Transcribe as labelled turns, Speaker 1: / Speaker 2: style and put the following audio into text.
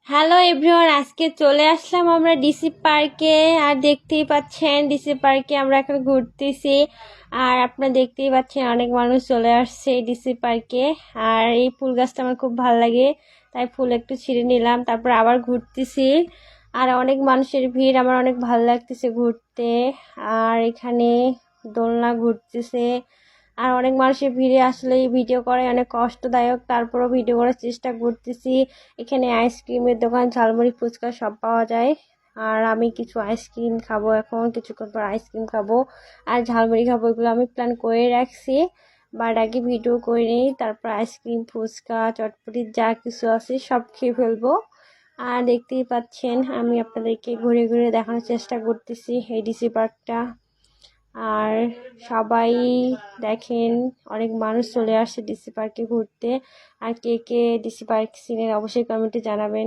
Speaker 1: Hello everyone, আজকে চলে আসলাম আমরা ডিসি পার্কে। আর দেখতেই পাচ্ছেন ডিসি পার্কে আমরা এখন ঘুরতেছি। আর আপনারা দেখতেই পাচ্ছেন অনেক মানুষ চলে আসছে ডিসি পার্কে। আর এই ফুল গাছটা আমার খুব ভালো লাগে, তাই ফুল একটু ছিঁড়ে নিলাম, তারপর আবার ঘুরতেছি। আর অনেক মানুষের ভিড়, আমার অনেক ভালো লাগতেছে ঘুরতে। আর এখানে দোলনা ঘুরতেছে। আর অনেক মানুষের ভিড়ে আসলে এই ভিডিও করাই অনেক কষ্টদায়ক, তারপরও ভিডিও করার চেষ্টা করতেছি। এখানে আইসক্রিমের দোকান, ঝালমুড়ি, ফুচকা সব পাওয়া যায়। আর আমি কিছু আইসক্রিম খাবো, এখন কিছুক্ষণ পর আইসক্রিম খাবো আর ঝালমুড়ি খাবো, এগুলো আমি প্ল্যান করে রাখছি। বাট আগে ভিডিও করে নিই, তারপর আইসক্রিম, ফুচকা, চটপটি যা কিছু আছে সব খেয়ে ফেলবো। আর দেখতেই পাচ্ছেন আমি আপনাদেরকে ঘুরে ঘুরে দেখানোর চেষ্টা করতেছি এই ডিসি পার্কটা। আর সবাই দেখেন, অনেক মানুষ চলে আসছে ডিসি পার্কে ঘুরতে। আর কে কে ডিসি পার্ক চিনেন অবশ্যই কমেন্টে জানাবেন।